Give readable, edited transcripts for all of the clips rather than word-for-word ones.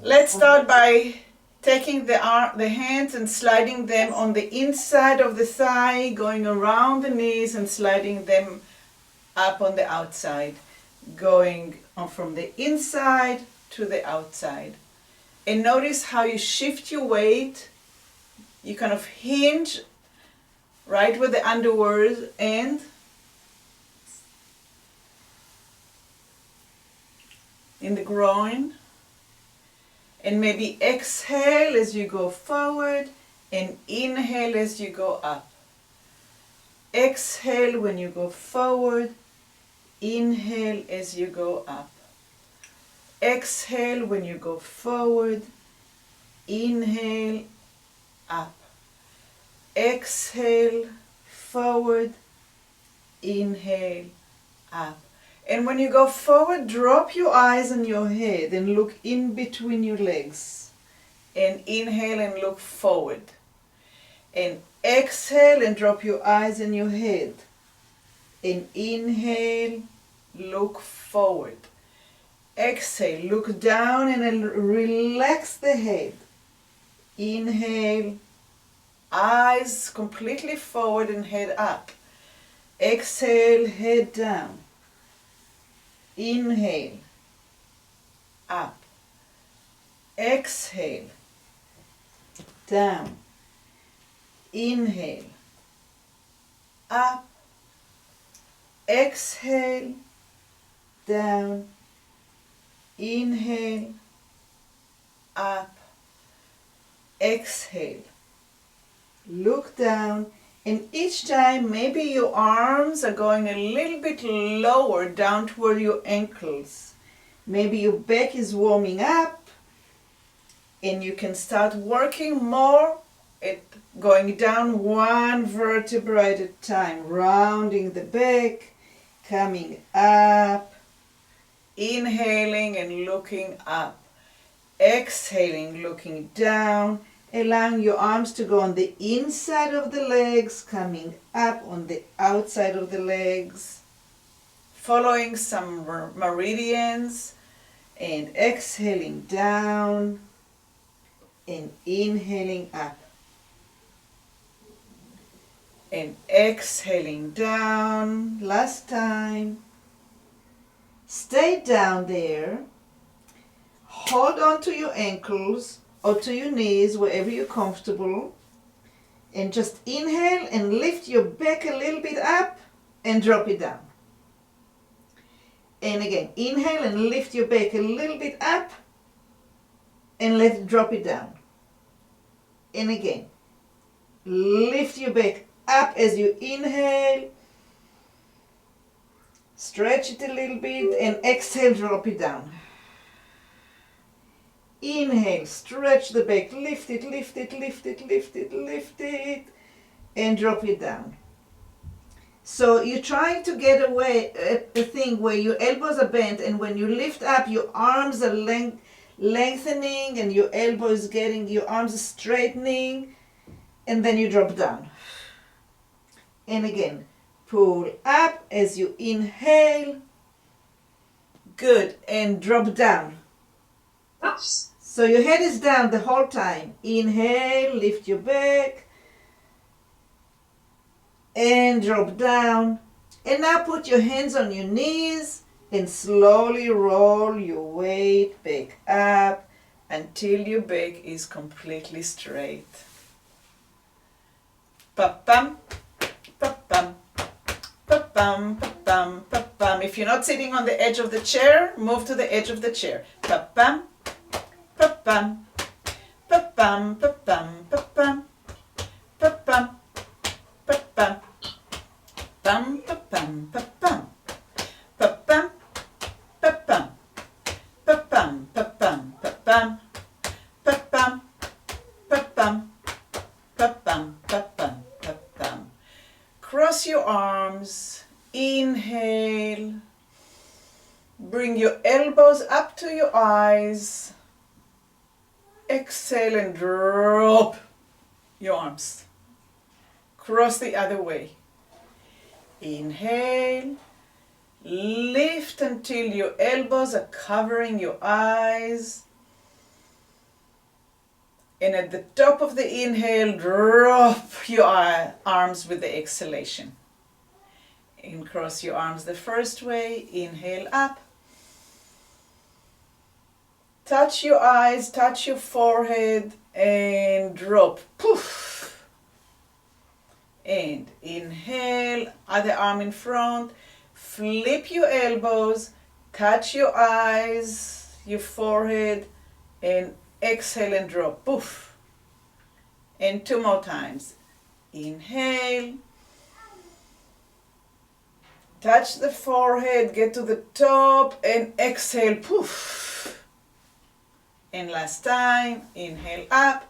Let's start by taking the hands and sliding them on the inside of the thigh, going around the knees and sliding them up on the outside, going on from the inside to the outside. And notice how you shift your weight. You kind of hinge right where the underward end, in the groin, and maybe exhale as you go forward and inhale as you go up. Exhale when you go forward, inhale as you go up. Exhale when you go forward, inhale, up. Exhale, forward, inhale, up. And when you go forward, drop your eyes on your head and look in between your legs. And inhale and look forward. And exhale and drop your eyes on your head. And inhale, look forward. Exhale, look down and relax the head. Inhale, eyes completely forward and head up. Exhale, head down. Inhale, up. Exhale, down. Inhale, up. Exhale, down. Inhale, up. Exhale. Look down, and each time maybe your arms are going a little bit lower down toward your ankles. Maybe your back is warming up, and you can start working more at going down one vertebra at a time, rounding the back, coming up, inhaling and looking up, exhaling, looking down, allowing your arms to go on the inside of the legs, coming up on the outside of the legs, following some meridians, and exhaling down and inhaling up. And exhaling down, last time. Stay down there. Hold on to your ankles or to your knees, wherever you're comfortable. And just inhale and lift your back a little bit up and drop it down. And again, inhale and lift your back a little bit up and drop it down. And again, lift your back up as you inhale. Stretch it a little bit and exhale, drop it down. Inhale, stretch the back, lift it, lift it, lift it, lift it, lift it, and drop it down. So you're trying to get away a thing where your elbows are bent, and when you lift up, your arms are lengthening, and your arms are straightening, and then you drop down. And again, pull up as you inhale. Good, and drop down. So your head is down the whole time. Inhale, lift your back, and drop down. And now put your hands on your knees and slowly roll your weight back up until your back is completely straight. Pa-pam, pa-pam, pa-pam, pa-pam, pa-pam. If you're not sitting on the edge of the chair, move to the edge of the chair. Pa-pam, pa-pam, pa-pam, pa-pam, pa-pam, pa-pam, pa-pam, pam, pa-pam, pa-pam, pa-pam, pa-pam, pa-pam, pa-pam, pa-pam, pa-pam, pa-pam, pa-pam, pa-pam, pa-pam. Cross your arms, inhale, bring your elbows up to your eyes, exhale and drop your arms. Cross the other way. Inhale, Lift until your elbows are covering your eyes. And at the top of the inhale, drop your arms with the exhalation. And cross your arms the first way. Inhale up. Touch your eyes, touch your forehead, and drop. Poof. And inhale, other arm in front. Flip your elbows, touch your eyes, your forehead, and exhale and drop. Poof. And 2 more times. Inhale. Touch the forehead, get to the top, and exhale. Poof. And last time. Inhale up.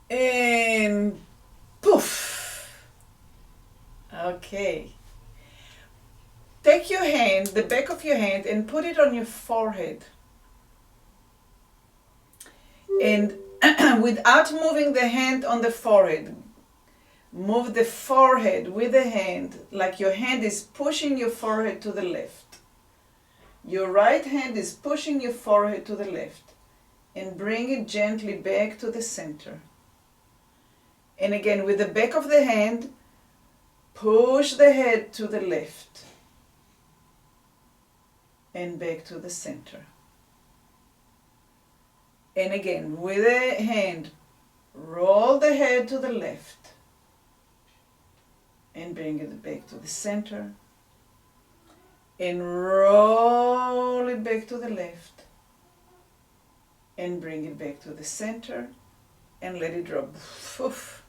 And poof. Okay. Take your hand, the back of your hand, and put it on your forehead. And without moving the hand on the forehead, move the forehead with the hand like your hand is pushing your forehead to the left. Your right hand is pushing your forehead to the left. And bring it gently back to the center. And again, with the back of the hand, push the head to the left and back to the center. And again, with the hand, roll the head to the left and bring it back to the center. And roll it back to the left and bring it back to the center and let it drop. Oof.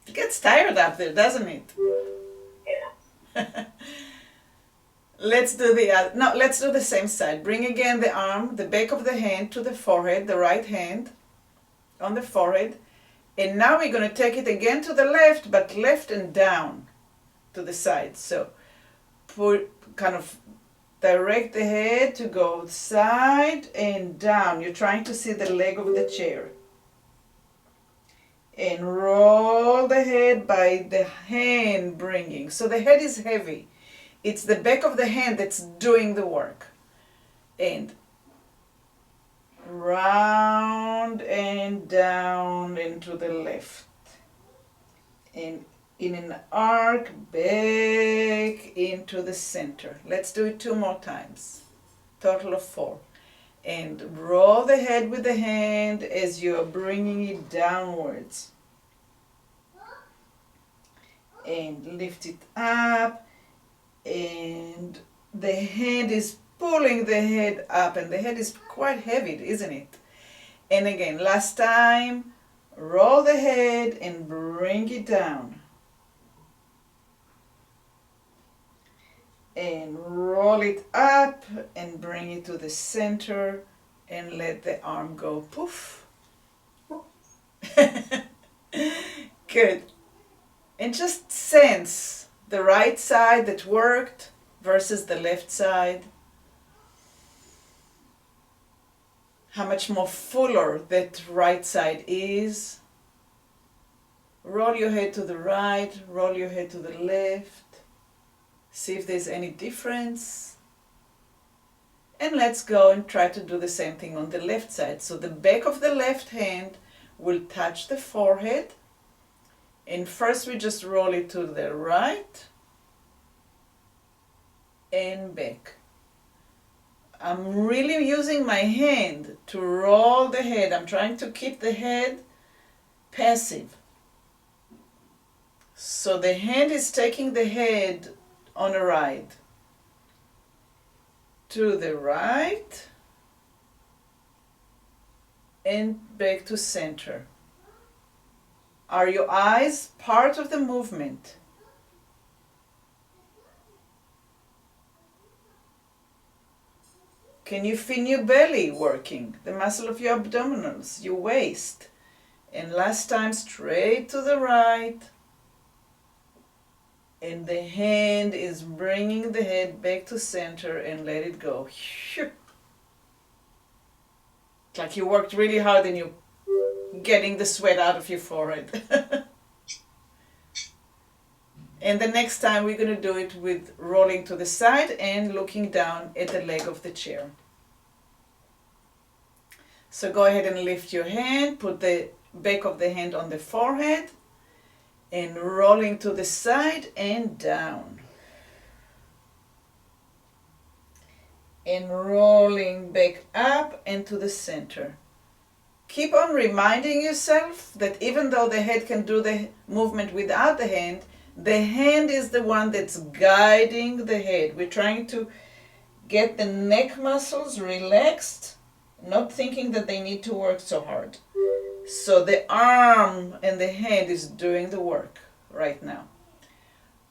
It gets tired up there, doesn't it? Yeah. Let's do the other. No, let's do the same side. Bring again the arm, the back of the hand to the forehead, the right hand on the forehead. And now we're going to take it again to the left, but left and down to the side. So kind of direct the head to go side and down. You're trying to see the leg of the chair. And roll the head by the hand bringing. So the head is heavy. It's the back of the hand that's doing the work. And round and down and to the left. And in an arc back into the center. Let's do it 2 more times. Total of 4. And roll the head with the hand as you are bringing it downwards. And lift it up. And the hand is pulling the head up. And the head is quite heavy, isn't it? And again, last time, roll the head and bring it down. And roll it up and bring it to the center and let the arm go poof. Good. And just sense the right side that worked versus the left side. How much more fuller that right side is. Roll your head to the right, roll your head to the left. See if there's any difference. And let's go and try to do the same thing on the left side. So the back of the left hand will touch the forehead. And first we just roll it to the right and back. I'm really using my hand to roll the head. I'm trying to keep the head passive. So the hand is taking the head on a ride. To the right and back to center. Are your eyes part of the movement? Can you feel your belly working? The muscle of your abdominals, your waist. And last time, straight to the right. And the hand is bringing the head back to center and let it go. It's like you worked really hard and you're getting the sweat out of your forehead. And the next time we're going to do it with rolling to the side and looking down at the leg of the chair. So go ahead and lift your hand, put the back of the hand on the forehead, and rolling to the side and down. And rolling back up and to the center. Keep on reminding yourself that even though the head can do the movement without the hand is the one that's guiding the head. We're trying to get the neck muscles relaxed, not thinking that they need to work so hard. So the arm and the head is doing the work right now.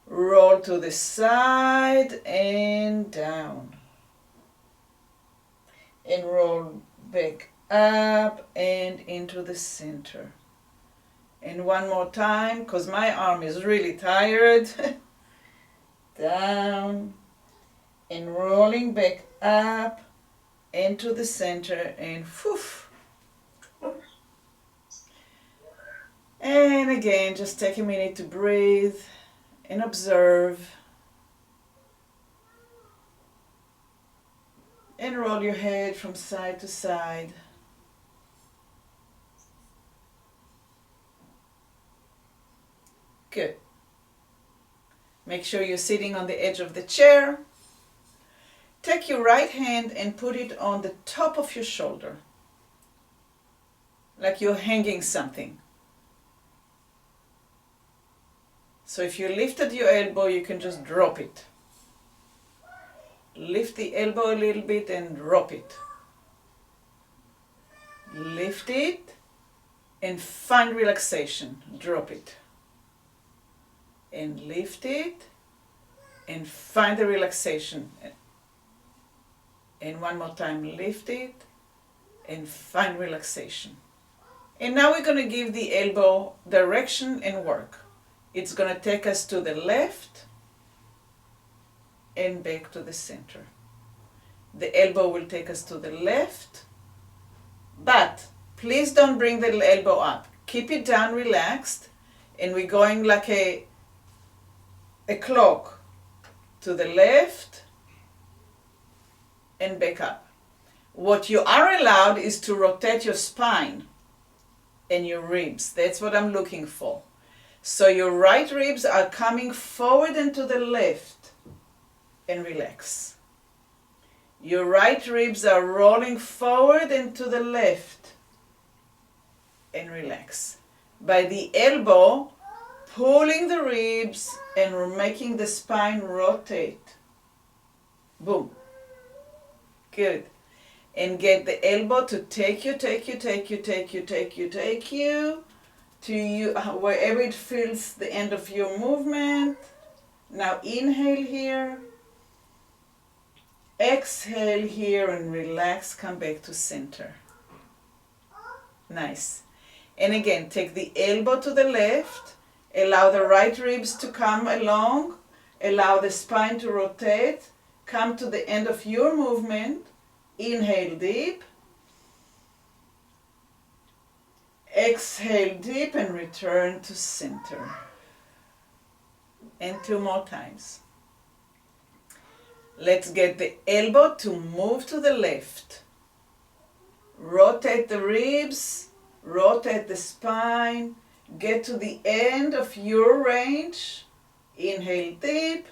Roll to the side and down. And roll back up and into the center. And one more time, because my arm is really tired. Down and rolling back up into the center and poof. And again, just take a minute to breathe and observe. And roll your head from side to side. Good. Make sure you're sitting on the edge of the chair. Take your right hand and put it on the top of your shoulder, like you're hanging something. So if you lifted your elbow, you can just drop it. Lift the elbow a little bit and drop it. Lift it and find relaxation. Drop it. And lift it and find the relaxation. And one more time, lift it and find relaxation. And now we're going to give the elbow direction and work. It's going to take us to the left and back to the center. The elbow will take us to the left, but please don't bring the elbow up. Keep it down relaxed, and we're going like a clock to the left and back up. What you are allowed is to rotate your spine and your ribs. That's what I'm looking for. So your right ribs are coming forward and to the left and relax. Your right ribs are rolling forward and to the left and relax. By the elbow, pulling the ribs and making the spine rotate. Boom. Good. And get the elbow to take you to you, wherever it feels the end of your movement. Now inhale here. Exhale here and relax. Come back to center. Nice. And again, take the elbow to the left. Allow the right ribs to come along. Allow the spine to rotate. Come to the end of your movement. Inhale deep. Exhale deep and return to center. And 2 more times. Let's get the elbow to move to the left. Rotate the ribs, rotate the spine, get to the end of your range. Inhale deep.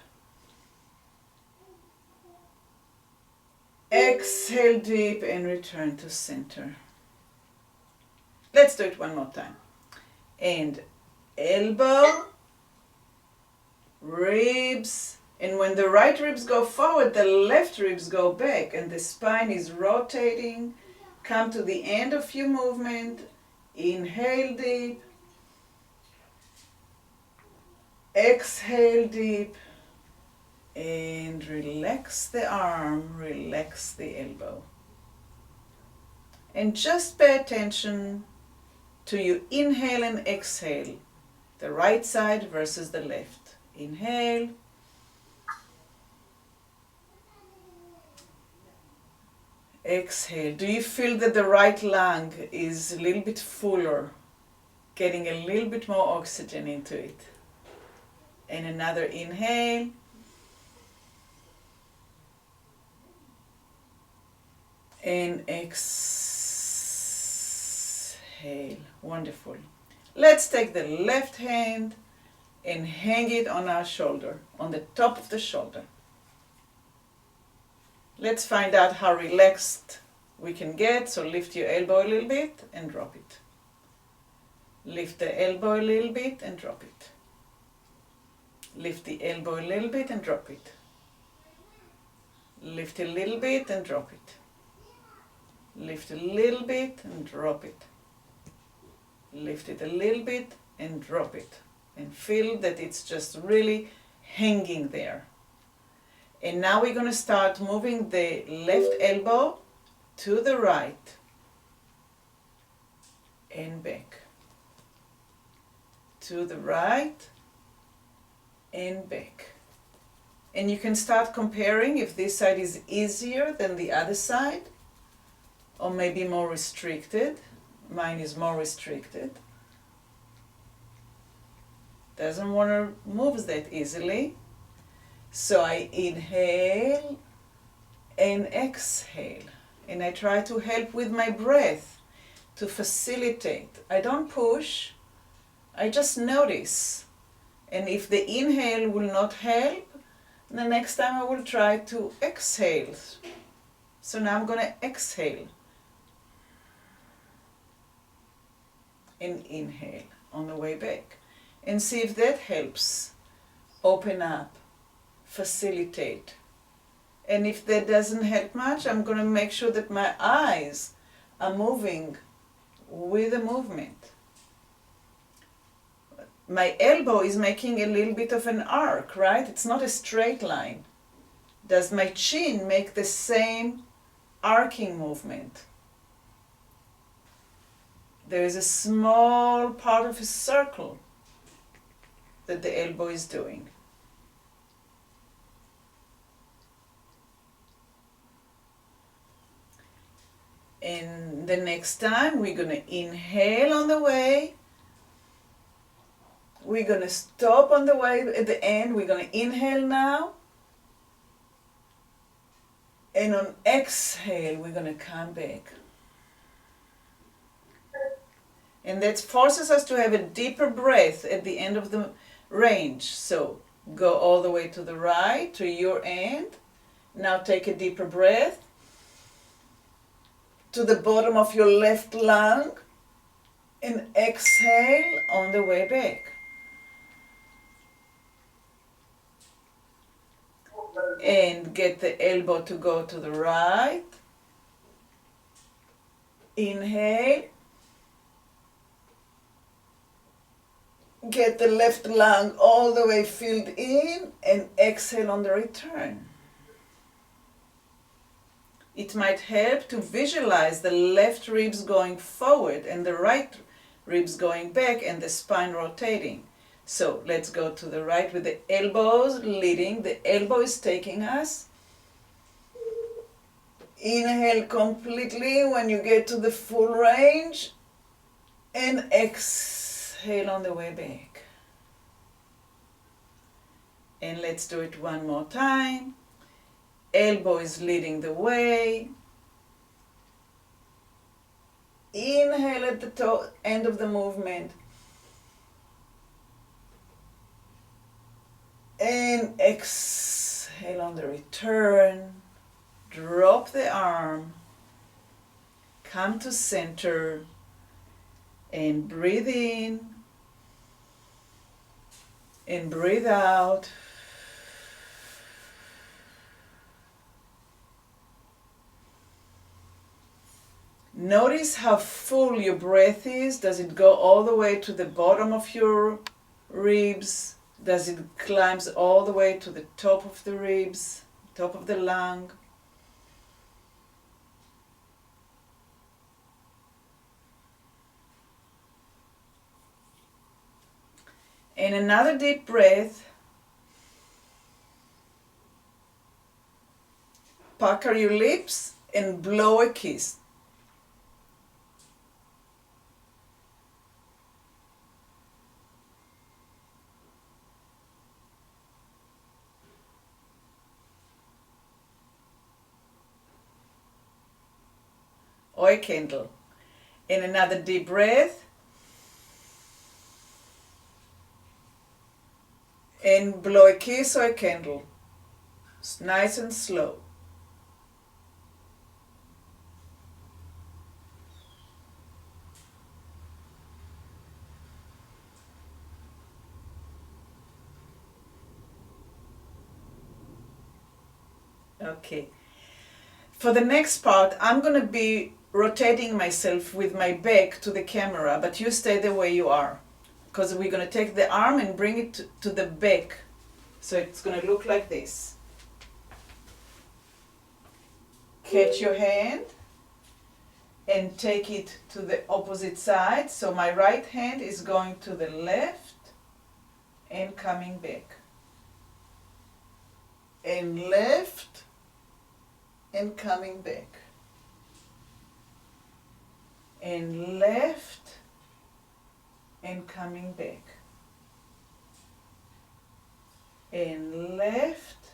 Exhale deep and return to center. Let's do it one more time. And elbow, ribs, and when the right ribs go forward, the left ribs go back, and the spine is rotating. Come to the end of your movement. Inhale deep. Exhale deep. And relax the arm, relax the elbow. And just pay attention to your inhale and exhale. The right side versus the left. Inhale. Exhale. Do you feel that the right lung is a little bit fuller, getting a little bit more oxygen into it? And another inhale. And exhale. Wonderful. Let's take the left hand and hang it on our shoulder, on the top of the shoulder. Let's find out how relaxed we can get. So lift your elbow a little bit and drop it. Lift the elbow a little bit and drop it. Lift the elbow a little bit and drop it. Lift a little bit and drop it. Lift a little bit and drop it. Lift it a little bit and drop it. And feel that it's just really hanging there. And now we're going to start moving the left elbow to the right and back. To the right and back. And you can start comparing if this side is easier than the other side, or maybe more restricted. Mine is more restricted. Doesn't want to move that easily. So I inhale and exhale. And I try to help with my breath to facilitate. I don't push, I just notice. And if the inhale will not help, the next time I will try to exhale. So now I'm going to exhale. And inhale on the way back. And see if that helps open up, facilitate. And if that doesn't help much, I'm going to make sure that my eyes are moving with the movement. My elbow is making a little bit of an arc, right? It's not a straight line. Does my chin make the same arcing movement? There is a small part of a circle that the elbow is doing. And the next time we're going to inhale on the way. We're going to stop on the way at the end. We're going to inhale now. And on exhale, we're going to come back. And that forces us to have a deeper breath at the end of the range. So go all the way to the right, to your end. Now take a deeper breath to the bottom of your left lung and exhale on the way back. And get the elbow to go to the right. Inhale. Get the left lung all the way filled in and exhale on the return. It might help to visualize the left ribs going forward and the right ribs going back and the spine rotating. So let's go to the right with the elbows leading. The elbow is taking us. Inhale completely when you get to the full range and exhale on the way back. And let's do it one more time. Elbow is leading the way. Inhale at the end of the movement. And exhale on the return. Drop the arm. Come to center. And breathe in. And breathe out. Notice how full your breath is. Does it go all the way to the bottom of your ribs? Does it climb all the way to the top of the ribs, top of the lung? And another deep breath. Pucker your lips and blow a kiss. oil candle. And another deep breath. And blow a kiss or a candle. It's nice and slow. Okay. For the next part, I'm going to be rotating myself with my back to the camera, but you stay the way you are. Because we're going to take the arm and bring it to the back. So it's going to look like this. Catch your hand and take it to the opposite side. So my right hand is going to the left and coming back. And left and coming back. And left and coming back. And left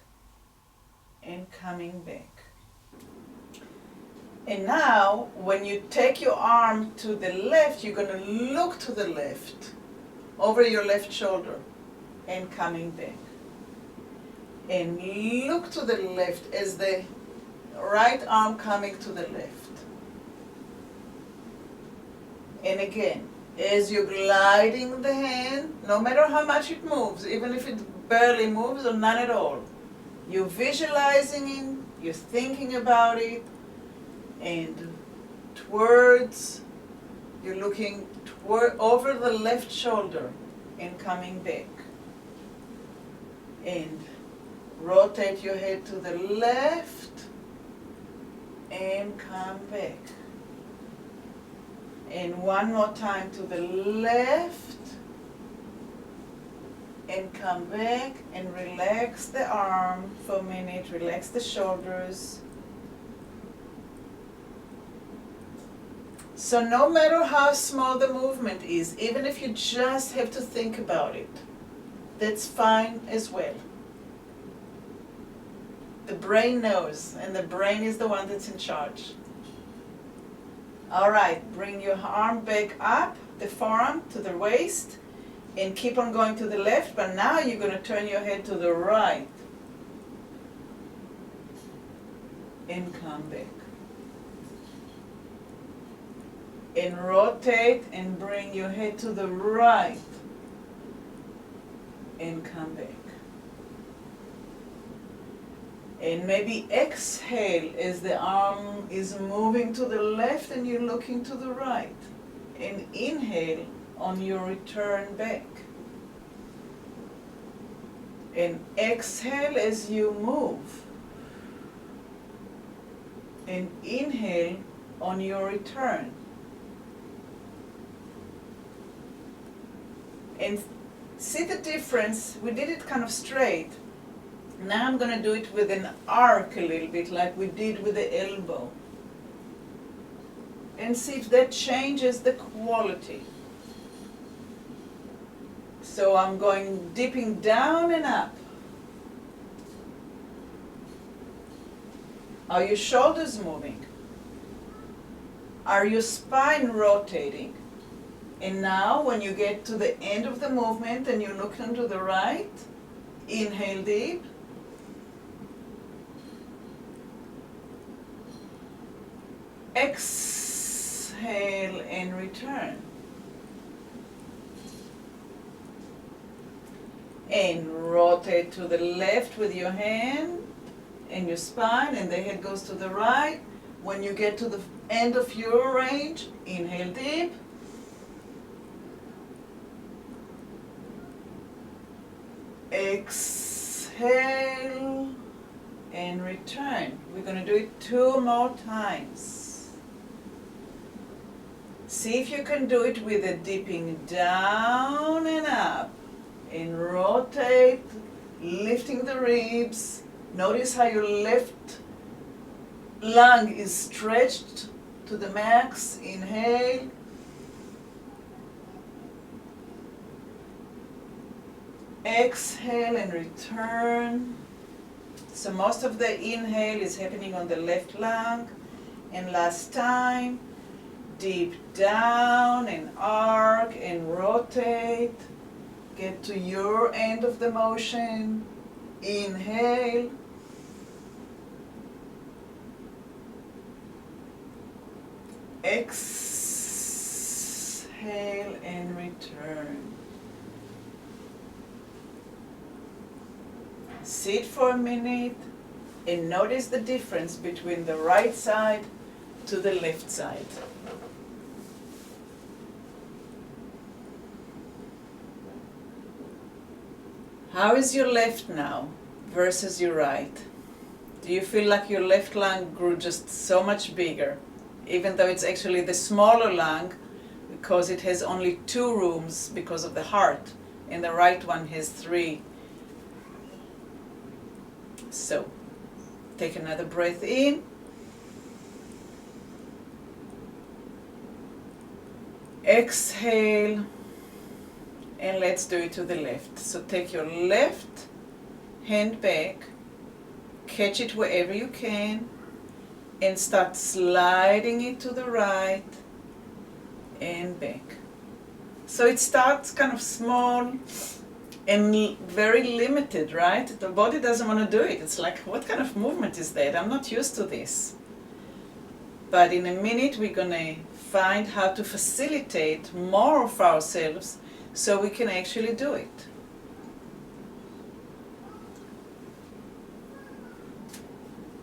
and coming back. And now, when you take your arm to the left, you're going to look to the left, over your left shoulder, and coming back. And look to the left as the right arm coming to the left. And again, as you're gliding the hand, no matter how much it moves, even if it barely moves or none at all, you're visualizing it, you're thinking about it, and you're looking over the left shoulder and coming back. And rotate your head to the left and come back. And one more time to the left and come back and relax the arm for a minute, relax the shoulders. So no matter how small the movement is, even if you just have to think about it, that's fine as well. The brain knows, and the brain is the one that's in charge. All right, bring your arm back up, the forearm to the waist, and keep on going to the left, but now you're going to turn your head to the right. And come back. And rotate and bring your head to the right. And come back. And maybe exhale as the arm is moving to the left and you're looking to the right. And inhale on your return back. And exhale as you move. And inhale on your return. And see the difference? We did it kind of straight. Now I'm going to do it with an arc a little bit, like we did with the elbow. And see if that changes the quality. So I'm dipping down and up. Are your shoulders moving? Are your spine rotating? And now when you get to the end of the movement and you look to the right, inhale deep. Exhale and return. And rotate to the left with your hand and your spine, and the head goes to the right. When you get to the end of your range, inhale deep. Exhale and return. We're going to do it 2 more times. See if you can do it with a dipping down and up. And rotate, lifting the ribs. Notice how your left lung is stretched to the max. Inhale. Exhale and return. So most of the inhale is happening on the left lung, And last time, deep down and arc and rotate. Get to your end of the motion. Inhale. Exhale and return. Sit for a minute and notice the difference between the right side to the left side. How is your left now versus your right? Do you feel like your left lung grew just so much bigger, even though it's actually the smaller lung because it has only 2 rooms because of the heart, and the right one has 3. So, take another breath in. Exhale. And let's do it to the left. So take your left hand back, catch it wherever you can, and start sliding it to the right and back. So it starts kind of small and very limited, right? The body doesn't want to do it. It's like, what kind of movement is that? I'm not used to this. But in a minute, we're going to find how to facilitate more of ourselves so we can actually do it.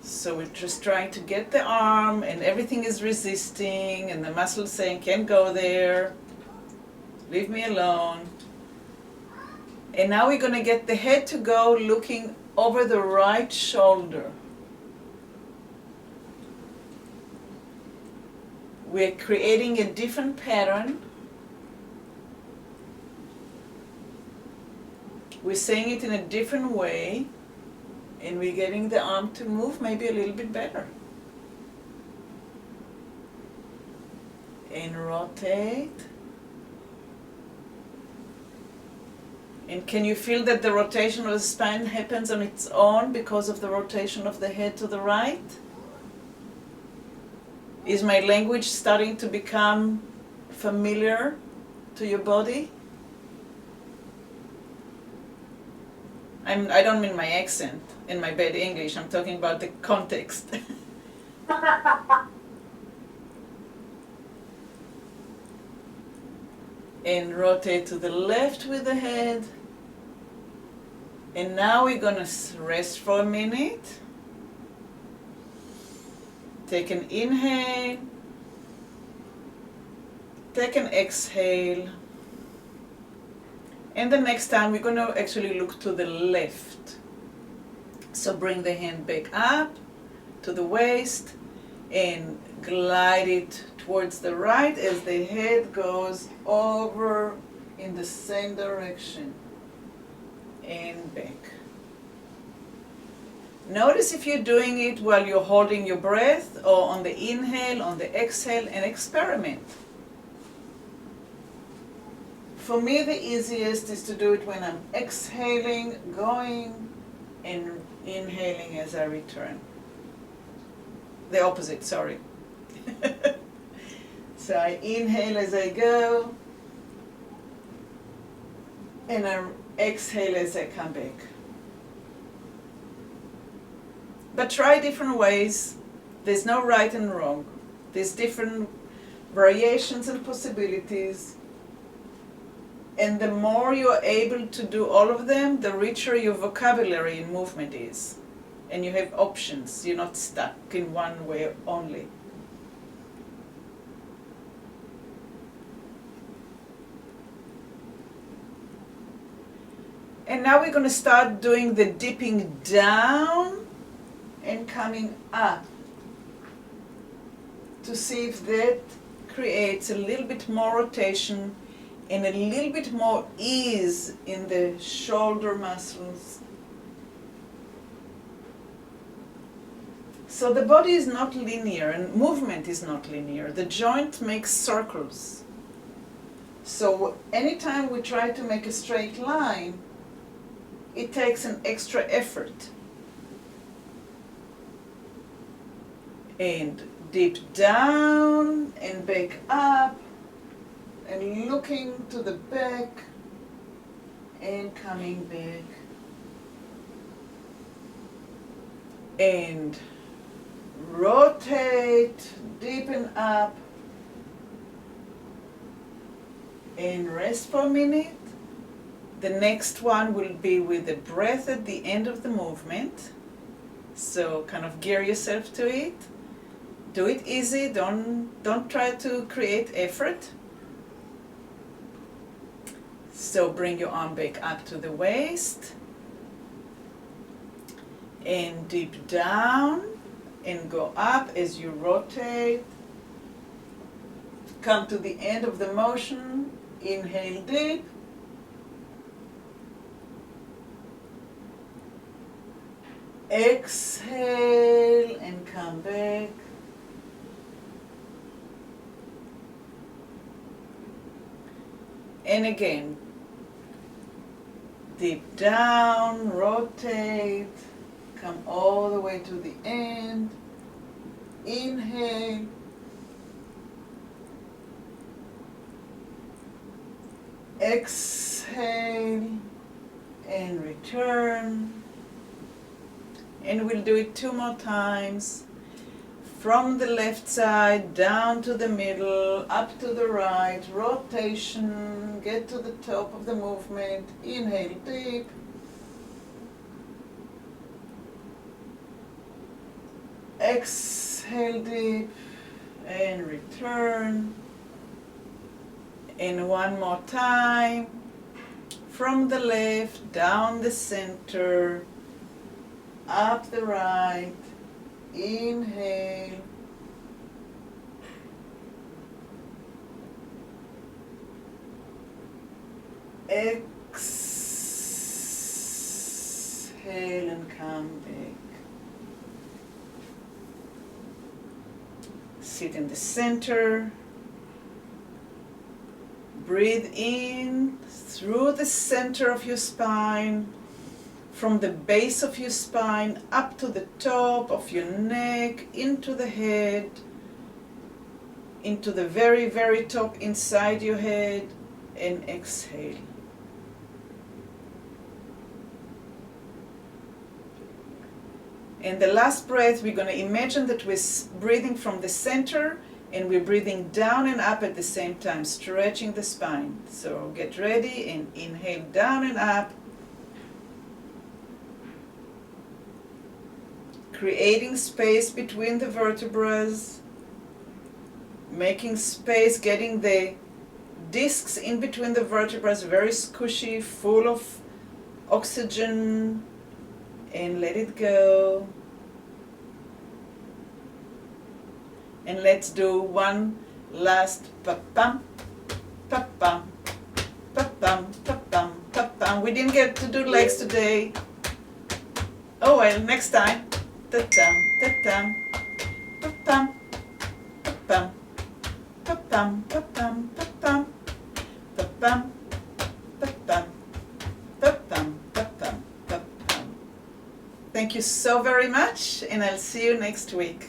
So we're just trying to get the arm, and everything is resisting, and the muscle saying, can't go there, leave me alone. And now we're going to get the head to go looking over the right shoulder. We're creating a different pattern. We're saying it in a different way, and we're getting the arm to move maybe a little bit better. And rotate. And can you feel that the rotation of the spine happens on its own because of the rotation of the head to the right? Is my language starting to become familiar to your body? I don't mean my accent and my bad English, I'm talking about the context. And rotate to the left with the head. And now we're going to rest for a minute. Take an inhale. Take an exhale. And the next time we're going to actually look to the left. So bring the hand back up to the waist and glide it towards the right as the head goes over in the same direction and back. Notice if you're doing it while you're holding your breath or on the inhale, on the exhale, and experiment. For me, the easiest is to do it when I'm exhaling, going, and inhaling as I return. The opposite, sorry. So I inhale as I go, and I exhale as I come back. But try different ways. There's no right and wrong. There's different variations and possibilities. And the more you're able to do all of them, the richer your vocabulary in movement is. And you have options. You're not stuck in one way only. And now we're going to start doing the dipping down and coming up to see if that creates a little bit more rotation and a little bit more ease in the shoulder muscles. So the body is not linear and movement is not linear. The joint makes circles. So anytime we try to make a straight line, it takes an extra effort. And Deep down and back up, and looking to the back and coming back. And rotate, deepen up, and rest for a minute. The next one will be with the breath at the end of the movement. So kind of gear yourself to it. Do it easy, don't try to create effort. So bring your arm back up to the waist. And deep down and go up as you rotate. Come to the end of the motion. Inhale deep. Exhale and come back. And again, deep down, rotate, come all the way to the end. Inhale. Exhale and return. And we'll do it 2 more times. From the left side, down to the middle, up to the right, rotation, get to the top of the movement, inhale deep. Exhale deep and return. And 1 more time. From the left, down the center, up the right, inhale, exhale and come back. Sit in the center, breathe in through the center of your spine, from the base of your spine up to the top of your neck, into the head, into the very, very top inside your head, and exhale. And the last breath, we're going to imagine that we're breathing from the center and we're breathing down and up at the same time, stretching the spine. So get ready and inhale down and up. Creating space between the vertebrae, making space, getting the discs in between the vertebrae very squishy, full of oxygen, and let it go. And let's do one last pa-pam, pa-pam, pa-pam, pa-pam, pa-pam. We didn't get to do legs today. Oh well, next time. Ta-tam, ta-tam, pa-pam, pa-pam, pa-pam, pa-pam, pa-pam, pa-pam, pa-pam, pa-pam, pa-pam, pa-pam. Thank you so very much, and I'll see you next week.